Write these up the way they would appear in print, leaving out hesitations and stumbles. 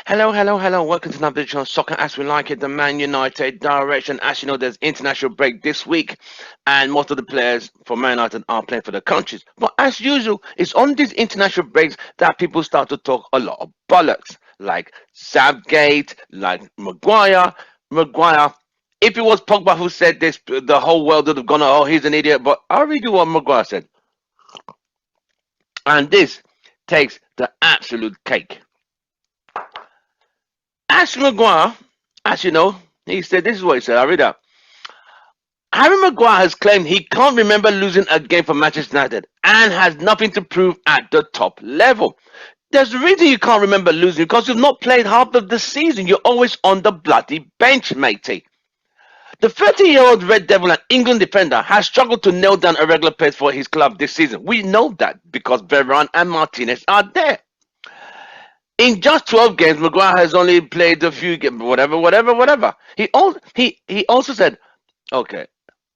Hello, hello, hello. Welcome to another edition of Soccer as we like it, the Man United direction. As you know, there's international break this week, and most of the players for Man United are playing for their countries. But as usual, it's on these international breaks that people start to talk a lot of bollocks, like Southgate, like Maguire. Maguire. If it was Pogba who said this, the whole world would have gone, "Oh, he's an idiot." But I'll read you what Maguire said, and this takes the absolute cake. Ash Maguire, as you know, he said, this is what he said. I'll read out. Harry Maguire has claimed he can't remember losing a game for Manchester United and has nothing to prove at the top level. There's a reason you can't remember losing because you've not played half of the season. You're always on the bloody bench, matey. The 30-year-old Red Devil and England defender has struggled to nail down a regular pace for his club this season. We know that because Varane and Martinez are there. In just 12 games, Maguire has only played a few games, whatever. He also said, okay,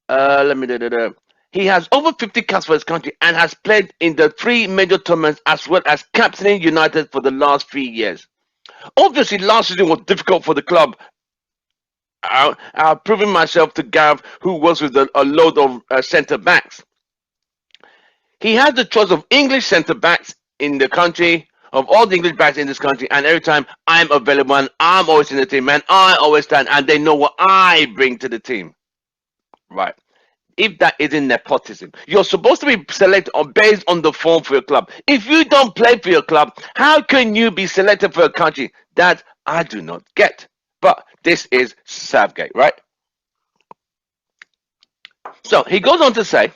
let me do. He has over 50 caps for his country and has played in the three major tournaments as well as captaining United for the last 3 years. Obviously, last season was difficult for the club. I've proven myself to Gav, who was with a load of centre backs. He has the choice of English centre backs in the country, of all the English backs in this country, and every time I'm available and I'm always in the team, man, I always stand, and they know what I bring to the team. Right. If that isn't nepotism, you're supposed to be selected based on the form for your club. If you don't play for your club, how can you be selected for a country? That I do not get. But this is Southgate, right? So he goes on to say,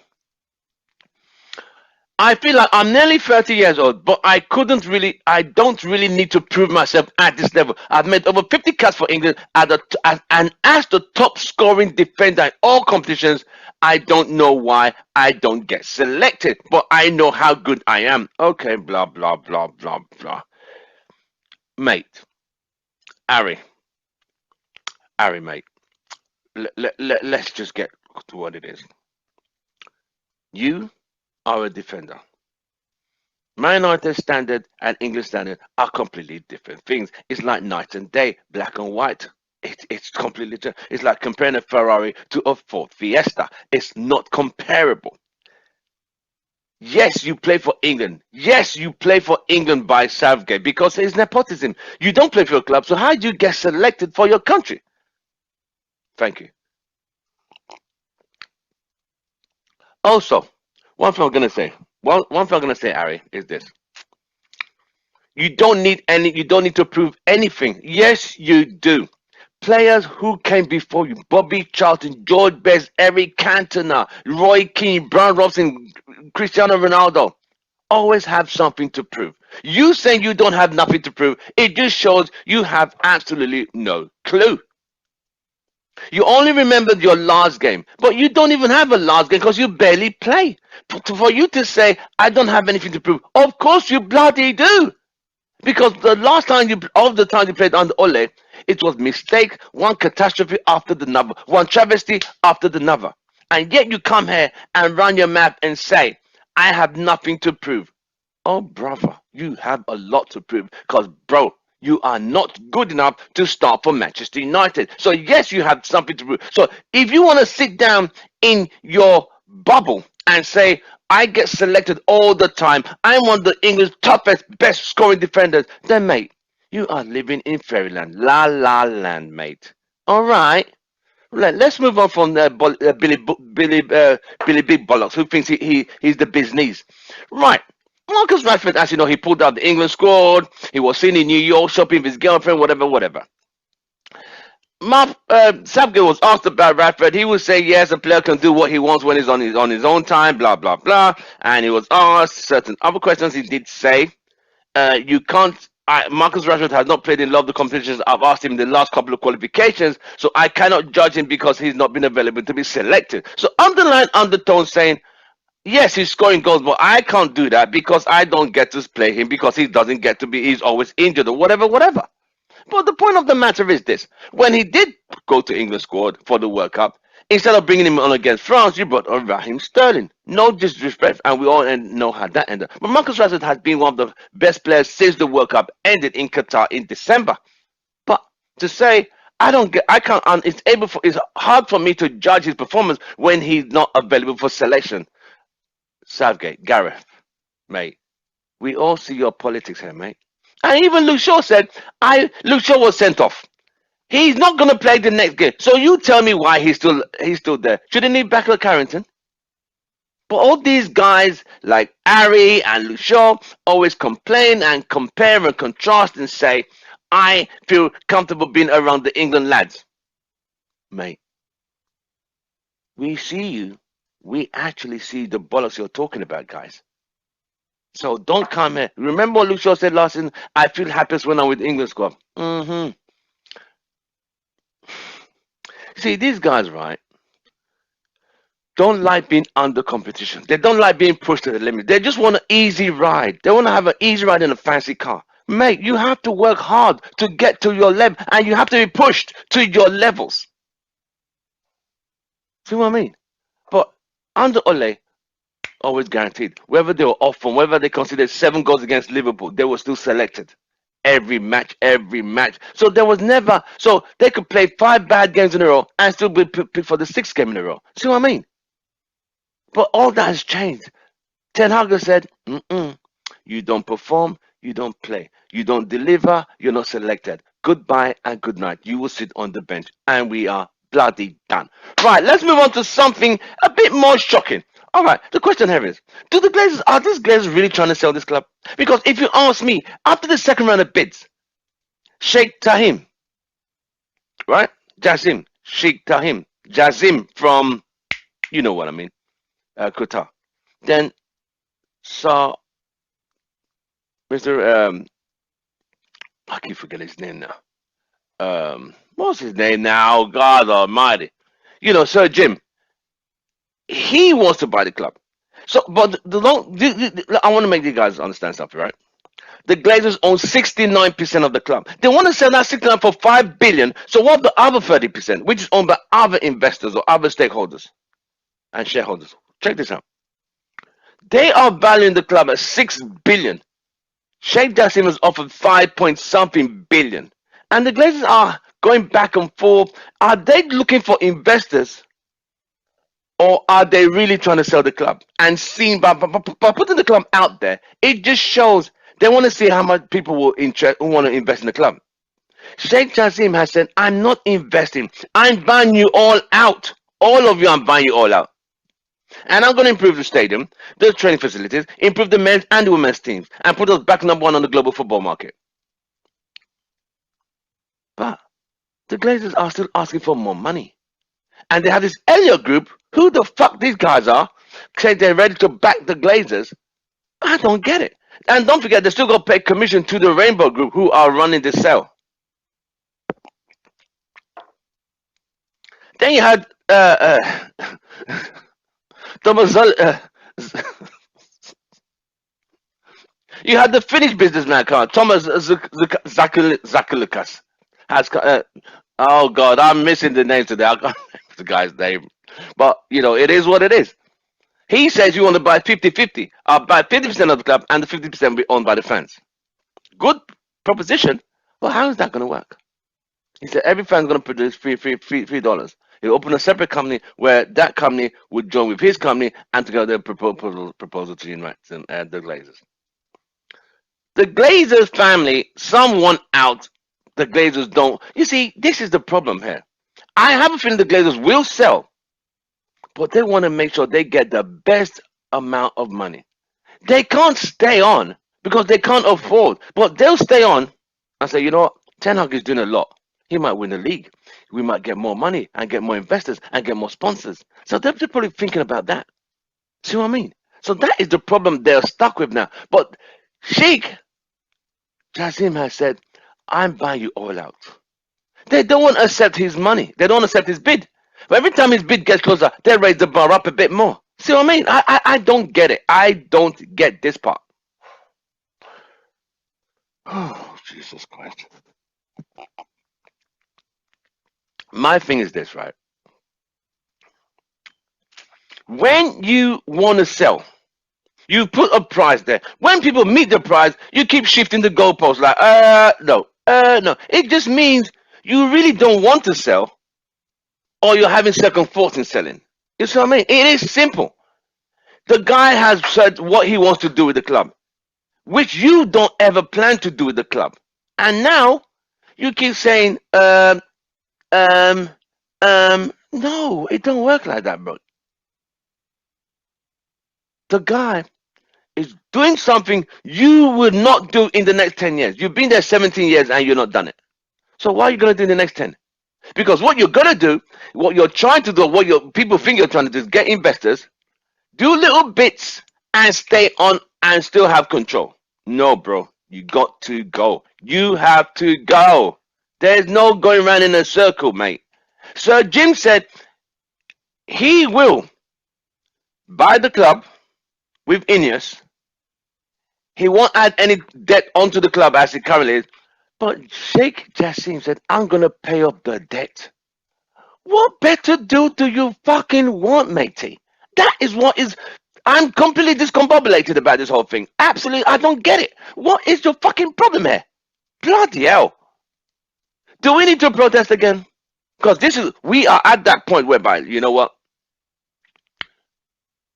I feel like I'm nearly 30 years old, but I don't really need to prove myself at this level. I've made over 50 caps for England and as the top scoring defender in all competitions. I don't know why I don't get selected, but I know how good I am. Okay, blah, blah, blah, blah, blah. Mate, Harry, mate, let's just get to what it is. You are a defender. Man United standard and English standard are completely different things. It's like night and day, black and white. It's completely different. It's like comparing a Ferrari to a Ford Fiesta. It's not comparable. Yes, you play for England. Yes, you play for England by Southgate because it's nepotism. You don't play for your club, so how do you get selected for your country? Thank you. Also, one thing I'm gonna say, Harry, is this. You don't need to prove anything. Yes, you do. Players who came before you, Bobby Charlton, George Best, Eric Cantona, Roy Keane, Brian Robson, Cristiano Ronaldo, always have something to prove. You saying you don't have nothing to prove, it just shows you have absolutely no clue. You only remembered your last game, but you don't even have a last game because you barely play. For you to say, I don't have anything to prove, of course you bloody do. Because all the time you played under Ole, it was mistake, one catastrophe after the another, one travesty after the another. And yet you come here and run your mouth and say, I have nothing to prove. Oh, brother, you have a lot to prove because, bro, you are not good enough to start for Manchester United. So, yes, you have something to prove. So, if you want to sit down in your bubble and say, I get selected all the time, I'm one of the English toughest, best scoring defenders, then, mate, you are living in fairyland. La la land, mate. All right. Let's move on from Billy Big Bollocks, who thinks he's the business. Right. Marcus Rashford, as you know, he pulled out the England squad. He was seen in New York shopping with his girlfriend, whatever. Southgate was asked about Rashford. He would say, yes, a player can do what he wants when he's on his own time, blah, blah, blah. And he was asked certain other questions. He did say, you can't. Marcus Rashford has not played in a lot of the competitions I've asked him in the last couple of qualifications, so I cannot judge him because he's not been available to be selected. So undertone saying, yes, he's scoring goals, but I can't do that because I don't get to play him because he doesn't get to be, he's always injured or whatever. But the point of the matter is this. When he did go to England squad for the World Cup, Instead of bringing him on against France, you brought on Raheem Sterling. No disrespect, and we all know how that ended. But Marcus Rashford has been one of the best players since the World Cup ended in Qatar in December. But to say I don't get, I can't. It's hard for me to judge his performance when he's not available for selection. Southgate, Gareth, mate, we all see your politics here, mate. And even Luke Shaw said, Luke Shaw was sent off. He's not going to play the next game. So you tell me why he's still there. Shouldn't he back to Carrington? But all these guys like Ari and Luke Shaw always complain and compare and contrast and say, I feel comfortable being around the England lads. Mate, we see you. We actually see the bollocks you're talking about, guys. So don't come here. Remember what Luke Shaw said last season? I feel happiest when I'm with the England squad. See, these guys, right, don't like being under competition. They don't like being pushed to the limit. They just want an easy ride. They want to have an easy ride in a fancy car. Mate, you have to work hard to get to your level, and you have to be pushed to your levels. See what I mean? But under Ole, always guaranteed. Whether they were off from, whether they considered 7 goals against Liverpool, they were still selected. Every match. So there was never, so they could play 5 bad games in a row and still be picked for the 6th game in a row. See what I mean? But all that has changed. Ten Hag said, you don't perform, you don't play. You don't deliver, you're not selected. Goodbye and good night. You will sit on the bench. And we are bloody done. Right, let's move on to something a bit more shocking. All right, the question here is, are these Glazers really trying to sell this club? Because if you ask me, after the second round of bids, Sheikh Tahim, right? Sheikh Tahim, Jazim from, you know what I mean, Qatar. Then saw Mr. I keep forgetting his name now. What's his name now? God Almighty. You know, Sir Jim. He wants to buy the club. So, but I want to make you guys understand something, right? The Glazers own 69% of the club. They want to sell that 69 for 5 billion. So what the other 30%, which is owned by other investors or other stakeholders and shareholders? Check this out. They are valuing the club at 6 billion. Sheikh Jassim has offered 5 point something billion. And the Glazers are going back and forth. Are they looking for investors? Or are they really trying to sell the club? And seeing by putting the club out there, it just shows they want to see how much people will want to invest in the club. Sheikh Jassim has said, I'm not investing. I'm buying you all out. All of you, I'm buying you all out. And I'm going to improve the stadium, the training facilities, improve the men's and the women's teams, and put us back number 1 on the global football market. But the Glazers are still asking for more money. And they have this Elliott group, who the fuck these guys are, say they're ready to back the Glazers. I don't get it. And don't forget, they still got to pay commission to the Rainbow Group, who are running the sale. Then you had Thomas you had the Finnish businessman, Thomas Zakalikas. Has oh God, I'm missing the name today. I can't remember the guy's name, but you know it is what it is. He says you want to buy 50-50. I'll buy 50% of the club, and the 50% will be owned by the fans. Good proposition. Well, how is that going to work? He said every fan's going to produce $3. He'll open a separate company where that company would join with his company, and together proposal to unite and the Glazers. The Glazers family, some want out. The Glazers don't. You see, this is the problem here. I have a feeling the Glazers will sell, but they want to make sure they get the best amount of money. They can't stay on because they can't afford, but they'll stay on and say, you know what, Ten Hag is doing a lot. He might win the league. We might get more money and get more investors and get more sponsors. So they're probably thinking about that. See what I mean? So that is the problem they're stuck with now. But Sheikh Jassim has said, I'm buying you all out. They don't want to accept his money. They don't accept his bid. But every time his bid gets closer, they raise the bar up a bit more. See what I mean? I don't get it. I don't get this part. Oh, Jesus Christ. My thing is this, right? When you want to sell, you put a price there. When people meet the price, you keep shifting the goalposts like, no, no. It just means you really don't want to sell, or you're having second thoughts in selling. You see what I mean? It is simple. The guy has said what he wants to do with the club, which you don't ever plan to do with the club. And now you keep saying, no, it don't work like that, bro. The guy is doing something you would not do in the next 10 years. You've been there 17 years and you're not done it. So why are you going to do in the next 10? Because what you're going to do, what you're trying to do, what your people think you're trying to do is get investors, do little bits and stay on and still have control. No, bro, you got to go. You have to go. There's no going around in a circle, mate. Sir Jim said he will buy the club with Ineos. He won't add any debt onto the club as it currently is. But Sheikh Jassim said, I'm going to pay off the debt. What better deal do you fucking want, matey? That is what is... I'm completely discombobulated about this whole thing. Absolutely, I don't get it. What is your fucking problem here? Bloody hell. Do we need to protest again? Because we are at that point whereby, you know what?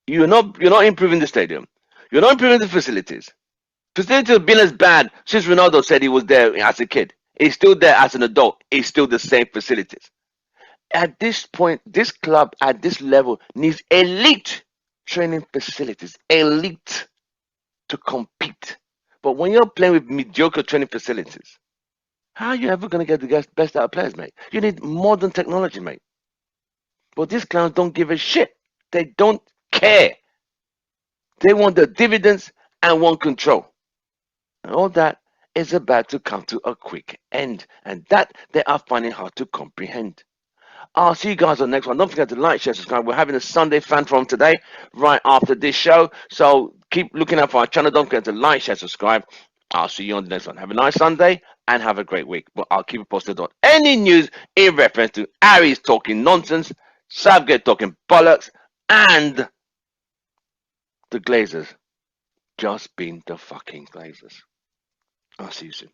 You're not improving the stadium. You're not improving the facilities. Facilities have been as bad since Ronaldo said he was there as a kid. He's still there as an adult. It's still the same facilities. At this point, this club at this level needs elite training facilities. Elite to compete. But when you're playing with mediocre training facilities, how are you ever going to get the best out of players, mate? You need modern technology, mate. But these clowns don't give a shit. They don't care. They want the dividends and want control. And all that is about to come to a quick end. And that they are finding hard to comprehend. I'll see you guys on the next one. Don't forget to like, share, subscribe. We're having a Sunday fan forum today, right after this show. So keep looking out for our channel. Don't forget to like, share, subscribe. I'll see you on the next one. Have a nice Sunday and have a great week. But I'll keep you posted on any news in reference to Harry's talking nonsense, Southgate talking bollocks, and the Glazers just being the fucking Glazers. I'll see you soon.